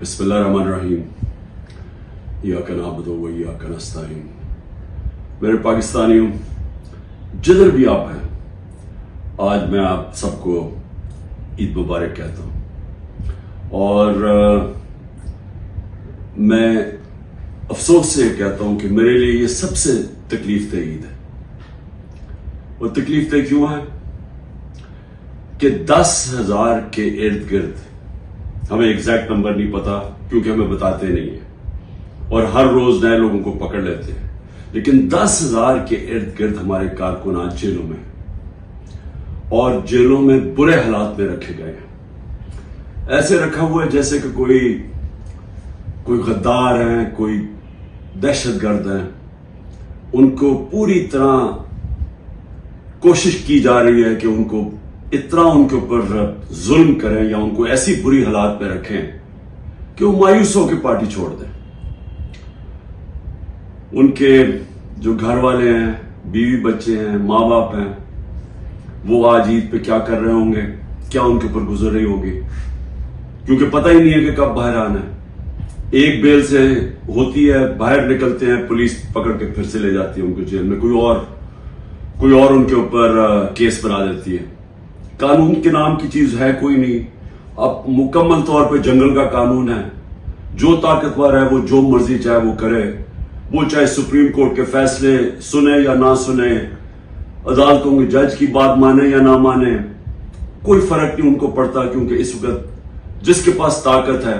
بسم اللہ الرحمن الرحیم ایاک نعبد و ایاک نستعین۔ میرے پاکستانیوں، جدھر بھی آپ ہیں، آج میں آپ سب کو عید مبارک کہتا ہوں، اور میں افسوس سے کہتا ہوں کہ میرے لیے یہ سب سے تکلیف دہ عید ہے۔ اور تکلیف دہ کیوں ہے کہ 10,000 کے ارد گرد، ہمیں ایگزیکٹ نمبر نہیں پتا کیونکہ ہمیں بتاتے نہیں ہیں اور ہر روز نئے لوگوں کو پکڑ لیتے ہیں، لیکن 10,000 کے ارد گرد ہمارے کارکن آج جیلوں میں اور جیلوں میں برے حالات میں رکھے گئے ہیں۔ ایسے رکھا ہوا ہے جیسے کہ کوئی غدار ہیں، کوئی دہشت گرد ہیں۔ ان کو پوری طرح کوشش کی جا رہی ہے کہ ان کو اتنا ان کے اوپر ظلم کریں یا ان کو ایسی بری حالات میں رکھیں کہ وہ مایوس ہو کے پارٹی چھوڑ دیں۔ ان کے جو گھر والے ہیں، بیوی بچے ہیں، ماں باپ ہیں، وہ آج عید پہ کیا کر رہے ہوں گے، کیا ان کے اوپر گزر رہی ہوگی، کیونکہ پتہ ہی نہیں ہے کہ کب باہر آنا ہے۔ ایک بیل سے ہوتی ہے، باہر نکلتے ہیں، پولیس پکڑ کے پھر سے لے جاتی ہے ان کو جیل میں، کوئی اور ان کے اوپر کیس بنا دیتی ہے۔ قانون کے نام کی چیز ہے کوئی نہیں۔ اب مکمل طور پہ جنگل کا قانون ہے، جو طاقتور ہے وہ جو مرضی چاہے وہ کرے، وہ چاہے سپریم کورٹ کے فیصلے سنے یا نہ سنے، عدالتوں کے جج کی بات مانے یا نہ مانے، کوئی فرق نہیں ان کو پڑتا، کیونکہ اس وقت جس کے پاس طاقت ہے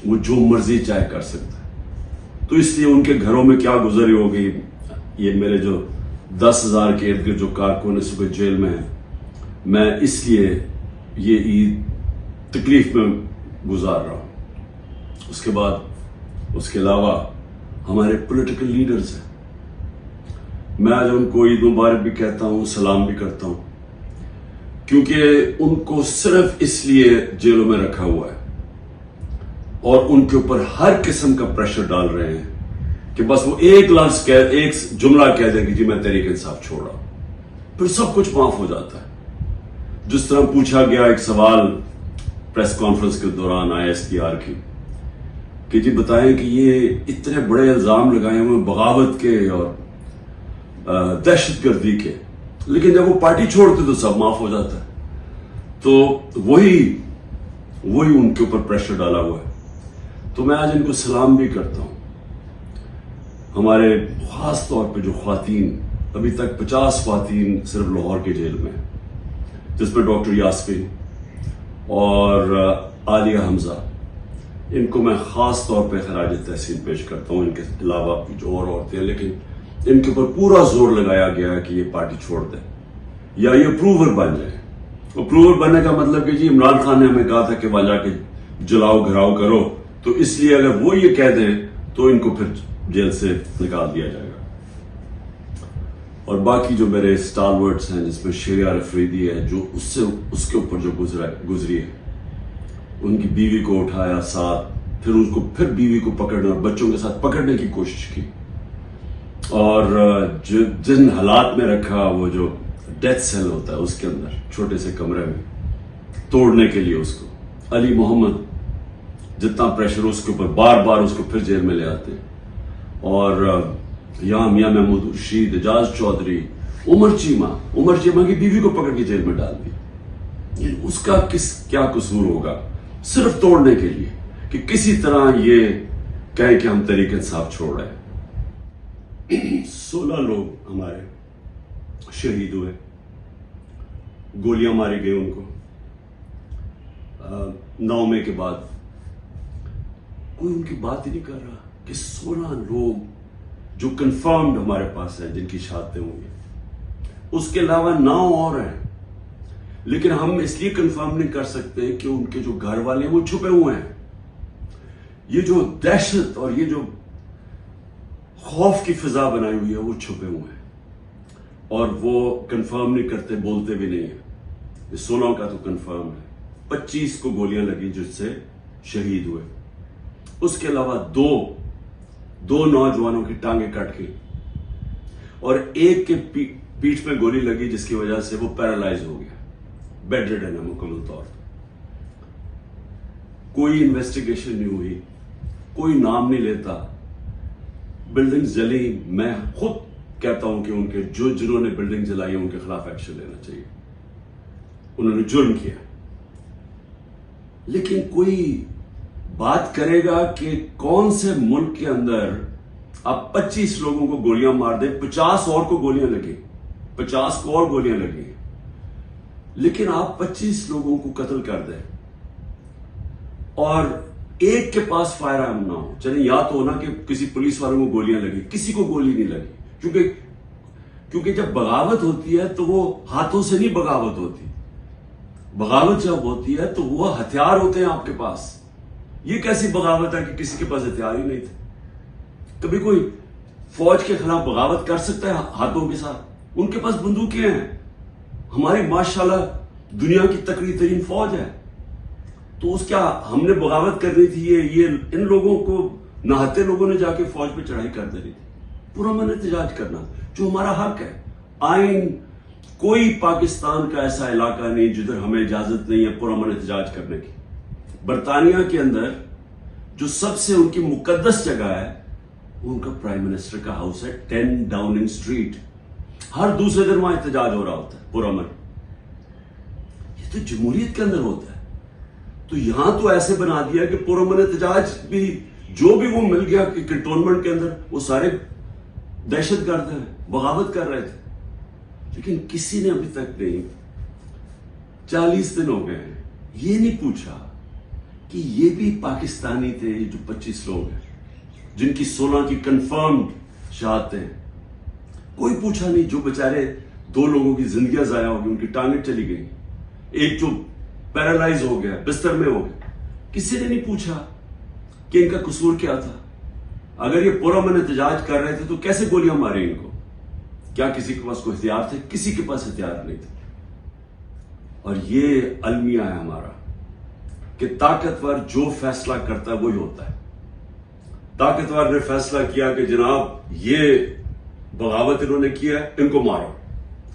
وہ جو مرضی چاہے کر سکتا ہے۔ تو اس لیے ان کے گھروں میں کیا گزری ہوگی، یہ میرے جو 10,000 کے ارد گرد جو کارکن اس وقت جیل میں ہیں، میں اس لیے یہ عید تکلیف میں گزار رہا ہوں۔ اس کے علاوہ ہمارے پولیٹیکل لیڈرز ہیں، میں آج ان کو عید مبارک بھی کہتا ہوں، سلام بھی کرتا ہوں، کیونکہ ان کو صرف اس لیے جیلوں میں رکھا ہوا ہے اور ان کے اوپر ہر قسم کا پریشر ڈال رہے ہیں کہ بس وہ ایک لفظ ایک جملہ کہہ دیں کہ جی میں تحریک انصاف چھوڑ رہا ہوں، پھر سب کچھ معاف ہو جاتا ہے۔ جس طرح پوچھا گیا ایک سوال پریس کانفرنس کے دوران ISPR کی کہ جی بتائیں کہ یہ اتنے بڑے الزام لگائے ہوئے بغاوت کے اور دہشت گردی کے، لیکن جب وہ پارٹی چھوڑتے تو سب معاف ہو جاتا ہے۔ تو وہی ان کے اوپر پریشر ڈالا ہوا ہے۔ تو میں آج ان کو سلام بھی کرتا ہوں۔ ہمارے خاص طور پہ جو خواتین، ابھی تک 50 خواتین صرف لاہور کے جیل میں ہیں، جس میں ڈاکٹر یاسمین اور عالیہ حمزہ، ان کو میں خاص طور پہ خراج تحسین پیش کرتا ہوں۔ ان کے علاوہ جو اور عورتیں ہیں، لیکن ان کے اوپر پورا زور لگایا گیا ہے کہ یہ پارٹی چھوڑ دیں یا یہ اپروور بن جائے۔ اپروور بننے کا مطلب کہ جی عمران خان نے ہمیں کہا تھا کہ وہاں جا کے جلاؤ گھراؤ کرو، تو اس لیے اگر وہ یہ کہہ دیں تو ان کو پھر جیل سے نکال دیا جائے گا۔ اور باقی جو میرے اسٹالورٹس ہیں، جس میں شریعہ افریدی ہے، جو اس کے اوپر جو گزری ہے، ان کی بیوی کو اٹھایا ساتھ، پھر اس کو پھر بیوی کو پکڑنا، بچوں کے ساتھ پکڑنے کی کوشش کی، اور جن حالات میں رکھا، وہ جو ڈیتھ سیل ہوتا ہے اس کے اندر چھوٹے سے کمرے میں، توڑنے کے لیے اس کو علی محمد جتنا پریشر اس کے اوپر، بار بار اس کو پھر جیل میں لے آتے، اور یہاں میاں محمود رشید، اعجاز چودھری، عمر چیمہ کی بیوی کو پکڑ کے جیل میں ڈال دی۔ اس کا کیا قصور ہوگا، صرف توڑنے کے لیے کہ کسی طرح یہ کہیں کہ ہم تحریک انصاف چھوڑ رہے ہیں۔ 16 لوگ ہمارے شہید ہوئے، گولیاں ماری گئی ان کو 9 مئی کے بعد۔ کوئی ان کی بات ہی نہیں کر رہا کہ 16 لوگ جو کنفرمڈ ہمارے پاس ہیں جن کی شہادتیں ہوں گی، اس کے علاوہ 9 اور ہیں، لیکن ہم اس لیے کنفرم نہیں کر سکتے کہ ان کے جو گھر والے ہیں وہ چھپے ہوئے ہیں۔ یہ جو دہشت اور یہ جو خوف کی فضا بنائی ہوئی ہے وہ چھپے ہوئے ہیں، اور وہ کنفرم نہیں کرتے، بولتے بھی نہیں ہیں۔ 16 کا تو کنفرم ہے، 25 کو گولیاں لگی جس سے شہید ہوئے۔ اس کے علاوہ دو نوجوانوں کی ٹانگیں کٹ گئی، اور ایک کے پیٹھ میں گولی لگی جس کی وجہ سے وہ پیرالائز ہو گیا، بیڈ ریڈن ہے مکمل طور پر۔ کوئی انویسٹیگیشن نہیں ہوئی, کوئی نام نہیں لیتا. بلڈنگ جلی, میں خود کہتا ہوں کہ ان کے جنہوں نے بلڈنگ جلائی ان کے خلاف ایکشن لینا چاہیے, انہوں نے جرم کیا. لیکن کوئی بات کرے گا کہ کون سے ملک کے اندر آپ 25 لوگوں کو گولیاں مار دیں, 50 اور کو گولیاں لگیں, 50 کو اور گولیاں لگیں, لیکن آپ 25 لوگوں کو قتل کر دیں اور ایک کے پاس فائر آرم نہ ہو. چلے یا تو ہونا کہ کسی پولیس والوں کو گولیاں لگی, کسی کو گولی نہیں لگی, کیونکہ جب بغاوت ہوتی ہے تو وہ ہاتھوں سے نہیں بغاوت ہوتی. بغاوت جب ہوتی ہے تو وہ ہتھیار ہوتے ہیں آپ کے پاس. یہ کیسی بغاوت ہے کہ کسی کے پاس ہتھیار ہی نہیں تھے؟ کبھی کوئی فوج کے خلاف بغاوت کر سکتا ہے ہاتھوں کے ساتھ؟ ان کے پاس بندوقیں ہیں. ہماری ماشاءاللہ دنیا کی تکڑی ترین فوج ہے. تو اس کیا ہم نے بغاوت کرنی تھی؟ یہ ان لوگوں کو نہاتے لوگوں نے جا کے فوج پہ چڑھائی کر دینی تھی. پرامن احتجاج کرنا جو ہمارا حق ہے. آئین کوئی پاکستان کا ایسا علاقہ نہیں جدھر ہمیں اجازت نہیں ہے پرامن احتجاج کرنے کی. برطانیہ کے اندر جو سب سے ان کی مقدس جگہ ہے وہ ان کا پرائم منسٹر کا ہاؤس ہے, 10 ڈاؤننگ اسٹریٹ. ہر دوسرے دن وہاں احتجاج ہو رہا ہوتا ہے پرامن. یہ تو جمہوریت کے اندر ہوتا ہے. تو یہاں تو ایسے بنا دیا کہ پرامن احتجاج بھی جو بھی وہ مل گیا کہ کنٹونمنٹ کے اندر وہ سارے دہشت گرد ہیں, بغاوت کر رہے تھے. لیکن کسی نے ابھی تک نہیں, 40 دن ہو گئے ہیں, یہ نہیں پوچھا کہ یہ بھی پاکستانی تھے. جو 25 لوگ ہیں جن کی 16 کی کنفرمڈ شہادتیں ہیں, کوئی پوچھا نہیں. جو بےچارے 2 لوگوں کی زندگیاں ضائع ہو گئی, ان کی ٹانگیں چلی گئی, ایک جو پیرالائز ہو گیا, بستر میں ہو گیا, کسی نے نہیں پوچھا کہ ان کا قصور کیا تھا. اگر یہ پرامن احتجاج کر رہے تھے تو کیسے گولیاں ماری ان کو؟ کیا کسی کے پاس کوئی ہتھیار تھے؟ کسی کے پاس ہتھیار نہیں تھے. اور یہ المیہ ہے ہمارا کہ طاقتور جو فیصلہ کرتا ہے وہی ہوتا ہے. طاقتور نے فیصلہ کیا کہ جناب یہ بغاوت انہوں نے کیا ہے, ان کو مارو.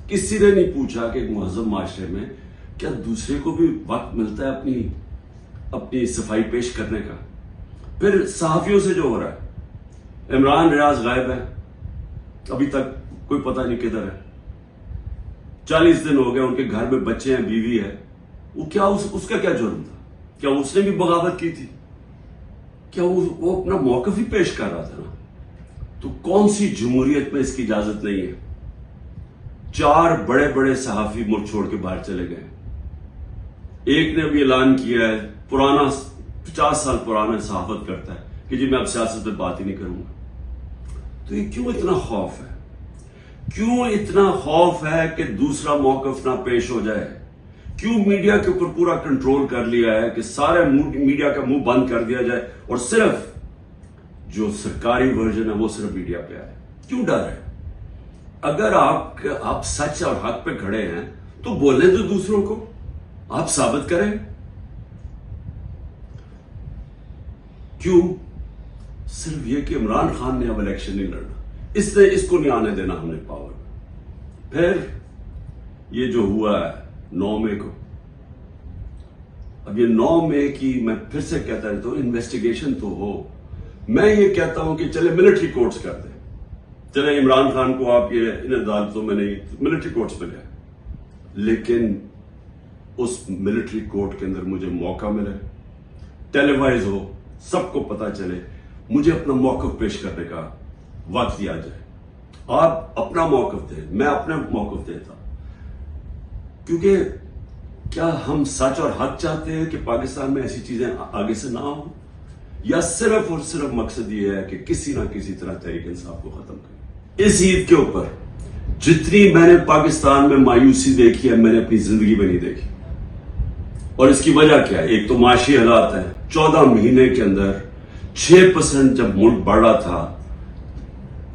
کسی نے نہیں پوچھا کہ ایک مہذب معاشرے میں کیا دوسرے کو بھی وقت ملتا ہے اپنی صفائی پیش کرنے کا؟ پھر صحافیوں سے جو ہو رہا ہے, عمران ریاض غائب ہے, ابھی تک کوئی پتہ نہیں کدھر ہے. 40 دن ہو گئے, ان کے گھر میں بچے ہیں, بیوی ہے. وہ کیا اس کا کیا جرم تھا؟ کیا اس نے بھی بغاوت کی تھی؟ کیا وہ اپنا موقف ہی پیش کر رہا تھا نا؟ تو کون سی جمہوریت میں اس کی اجازت نہیں ہے؟ 4 بڑے بڑے صحافی ملک چھوڑ کے باہر چلے گئے. ایک نے بھی اعلان کیا ہے, پرانا 50 سال پرانا صحافت کرتا ہے کہ جی میں اب سیاست پہ بات ہی نہیں کروں گا. تو یہ کیوں اتنا خوف ہے؟ کیوں اتنا خوف ہے کہ دوسرا موقف نہ پیش ہو جائے؟ کیوں میڈیا کے اوپر پورا کنٹرول کر لیا ہے کہ سارے میڈیا کا منہ بند کر دیا جائے اور صرف جو سرکاری ورژن ہے وہ صرف میڈیا پہ آئے؟ کیوں ڈر ہے؟ اگر آپ سچ اور حق پہ کھڑے ہیں تو بولیں تو دوسروں کو, آپ ثابت کریں. کیوں صرف یہ کہ عمران خان نے اب الیکشن نہیں لڑنا, اس کو نہیں آنے دینا ہم نے پاور. پھر یہ جو ہوا ہے 9 مئی کو, اب یہ 9 مئی کی میں پھر سے کہتا رہتا ہوں انویسٹیگیشن تو ہو. میں یہ کہتا ہوں کہ چلے ملٹری کورٹس کر دیں, چلے عمران خان کو آپ یہ ان عدالتوں میں نہیں, ملٹری کورٹس میں گئے, لیکن اس ملٹری کورٹ کے اندر مجھے موقع ملے, ٹیلی وائز ہو, سب کو پتا چلے, مجھے اپنا موقف پیش کرنے کا وقت دیا جائے. آپ اپنا موقف دیں, میں اپنا موقف دیتا. کیونکہ کیا ہم سچ اور حق چاہتے ہیں کہ پاکستان میں ایسی چیزیں آگے سے نہ ہوں, یا صرف اور صرف مقصد یہ ہے کہ کسی نہ کسی طرح تحریک انصاف کو ختم کریں؟ اس عید کے اوپر جتنی میں نے پاکستان میں مایوسی دیکھی ہے میں نے اپنی زندگی میں نہیں دیکھی. اور اس کی وجہ کیا ہے؟ ایک تو معاشی حالات ہیں. 14 مہینے کے اندر 6% جب ملک بڑھ رہا تھا,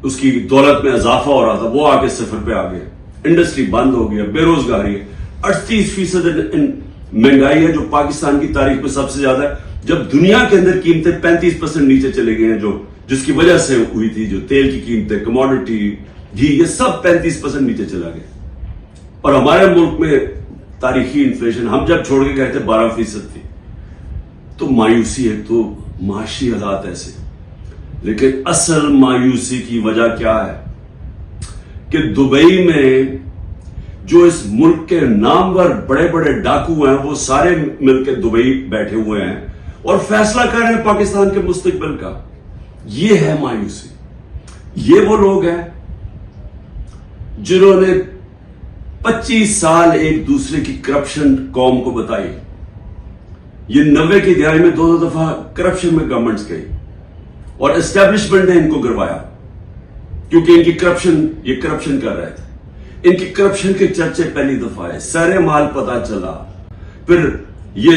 اس کی دولت میں اضافہ ہو رہا تھا, وہ آگے 0 پہ آ گیا. انڈسٹری بند ہو گیا, بے روزگاری ہے, 38% مہنگائی ہے جو پاکستان کی تاریخ میں سب سے زیادہ ہے. جب دنیا کے اندر قیمتیں 35% نیچے چلے گئے ہیں, جس کی وجہ سے ہوئی تھی, جو تیل کی قیمتیں, کموڈٹی, گھی, یہ سب 35% نیچے چلا گیا. اور ہمارے ملک میں تاریخی انفلیشن ہم جب چھوڑ کے گئے تھے 12% تھی. تو مایوسی ہے، تو معاشی حالات ایسے، لیکن اصل مایوسی کی وجہ کیا ہے کہ دبئی میں جو اس ملک کے نامور بڑے بڑے ڈاکو ہیں وہ سارے مل کے دبئی بیٹھے ہوئے ہیں اور فیصلہ کر رہے ہیں پاکستان کے مستقبل کا. یہ ہے مایوسی. یہ وہ لوگ ہیں جنہوں نے 25 سال ایک دوسرے کی کرپشن قوم کو بتائی. یہ 90 کی دہائی میں 2 دفعہ کرپشن میں گورنمنٹس گئی اور اسٹیبلشمنٹ نے ان کو گروایا کیونکہ ان کی کرپشن کر رہے تھے. ان کی کرپشن کے چرچے پہلی دفعہ ہے، سارے مال پتا چلا. پھر یہ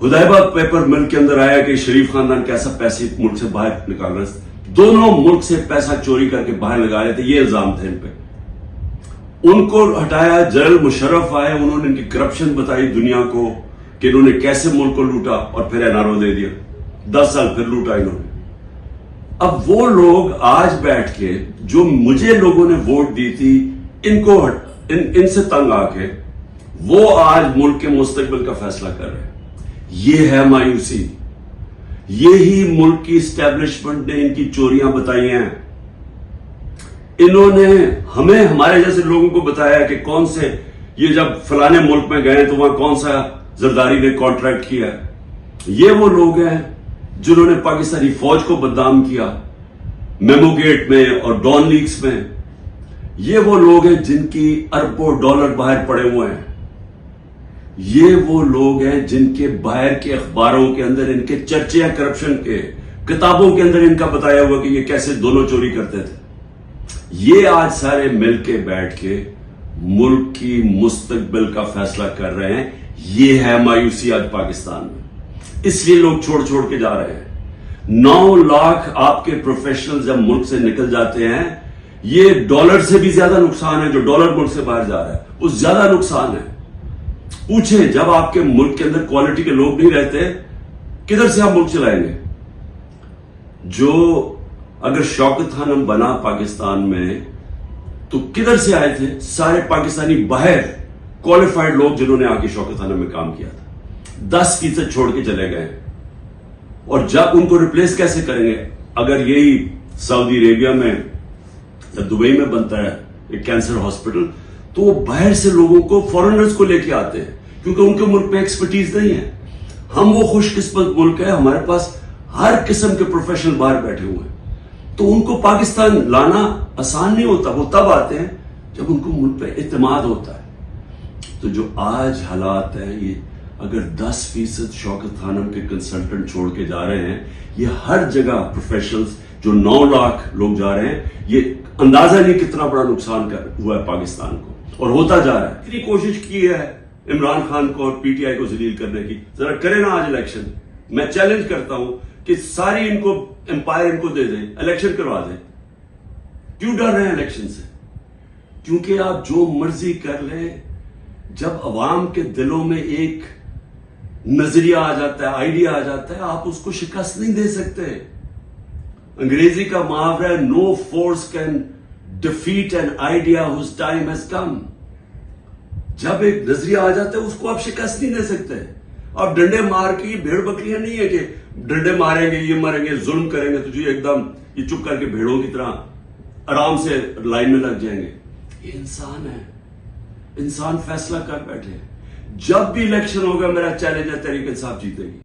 ہدیبہ پیپر مل کے اندر آیا کہ شریف خاندان کیسا پیسے ملک سے باہر نکال رہے تھے، دونوں ملک سے پیسہ چوری کر کے باہر لگا رہے تھے. یہ الزام تھے ان پہ. ان کو ہٹایا، جنرل مشرف آئے، انہوں نے ان کی کرپشن بتائی دنیا کو کہ انہوں نے کیسے ملک کو لوٹا اور پھر این آر او دے دیا. 10 سال پھر لوٹا انہوں نے. اب وہ لوگ آج بیٹھ کے جو مجھے لوگوں نے ووٹ دی تھی ان سے تنگ آ کے وہ آج ملک کے مستقبل کا فیصلہ کر رہے ہیں. یہ ہے مایوسی. یہی ملک کی اسٹیبلشمنٹ نے ان کی چوریاں بتائی ہیں. انہوں نے ہمیں ہمارے جیسے لوگوں کو بتایا کہ کون سے یہ جب فلانے ملک میں گئے تو وہاں کون سا زرداری نے کانٹریکٹ کیا. یہ وہ لوگ ہیں جنہوں نے پاکستانی فوج کو بدنام کیا میمو گیٹ میں اور ڈان لیکس میں. یہ وہ لوگ ہیں جن کی اربوں ڈالر باہر پڑے ہوئے ہیں. یہ وہ لوگ ہیں جن کے باہر کے اخباروں کے اندر ان کے چرچے ہیں کرپشن کے، کتابوں کے اندر ان کا بتایا ہوا کہ یہ کیسے دونوں چوری کرتے تھے. یہ آج سارے مل کے بیٹھ کے ملک کی مستقبل کا فیصلہ کر رہے ہیں. یہ ہے مایوسی آج پاکستان میں. اس لیے لوگ چھوڑ کے جا رہے ہیں. 9 لاکھ آپ کے پروفیشنل جب ملک سے نکل جاتے ہیں، یہ ڈالر سے بھی زیادہ نقصان ہے. جو ڈالر ملک سے باہر جا رہا ہے وہ زیادہ نقصان ہے. پوچھیں جب آپ کے ملک کے اندر کوالٹی کے لوگ نہیں رہتے کدھر سے آپ ملک چلائیں گے؟ جو اگر شوکت خانم بنا پاکستان میں تو کدھر سے آئے تھے؟ سارے پاکستانی باہر کوالیفائڈ لوگ جنہوں نے آ کے شوکت خانم میں کام کیا تھا. 10% چھوڑ کے چلے گئے. اور جب ان کو ریپلیس کیسے کریں گے؟ اگر یہی سعودی عربیہ میں یا دبئی میں بنتا ہے ایک کینسر ہاسپٹل تو وہ باہر سے لوگوں کو فورنرز کو لے کے آتے ہیں کیونکہ ان کے ملک میں ایکسپرٹیز نہیں ہے. ہم وہ خوش قسمت ملک ہے، ہمارے پاس ہر قسم کے پروفیشنل باہر بیٹھے ہوئے ہیں. تو ان کو پاکستان لانا آسان نہیں ہوتا. وہ تب آتے ہیں جب ان کو ملک پہ اعتماد ہوتا ہے. تو جو آج حالات ہیں، یہ اگر 10% شوکت خانم کے کنسلٹنٹ چھوڑ کے جا رہے ہیں، یہ ہر جگہ پروفیشنلز جو 9 لاکھ لوگ جا رہے ہیں، یہ اندازہ نہیں کتنا بڑا نقصان ہوا ہے پاکستان کو اور ہوتا جا رہا ہے. اتنی کوشش کی ہے عمران خان کو اور پی ٹی آئی کو ذلیل کرنے کی. ذرا کرے نا آج الیکشن. میں چیلنج کرتا ہوں کہ ساری ان کو امپائر ان کو دے دیں، الیکشن کروا دیں. کیوں ڈر رہے ہیں الیکشن سے؟ کیونکہ آپ جو مرضی کر لیں، جب عوام کے دلوں میں ایک نظریہ آ جاتا ہے، آئیڈیا آ جاتا ہے، آپ اس کو شکست نہیں دے سکتے. انگریزی کا محاورہ ہے no force can defeat an idea whose time has come. جب ایک نظریہ آ جاتا ہے اس کو آپ شکست نہیں دے سکتے. آپ ڈنڈے مار کے، یہ بھیڑ بکریاں نہیں ہے کہ ڈنڈے ماریں گے، یہ مریں گے، ظلم کریں گے تو جو ایک دم یہ چپ کر کے بھیڑوں کی طرح آرام سے لائن میں لگ جائیں گے. یہ انسان ہے، انسان فیصلہ کر بیٹھے. جب بھی الیکشن ہوگا میرا چیلنج ہے تحریک انصاف جیتے گی.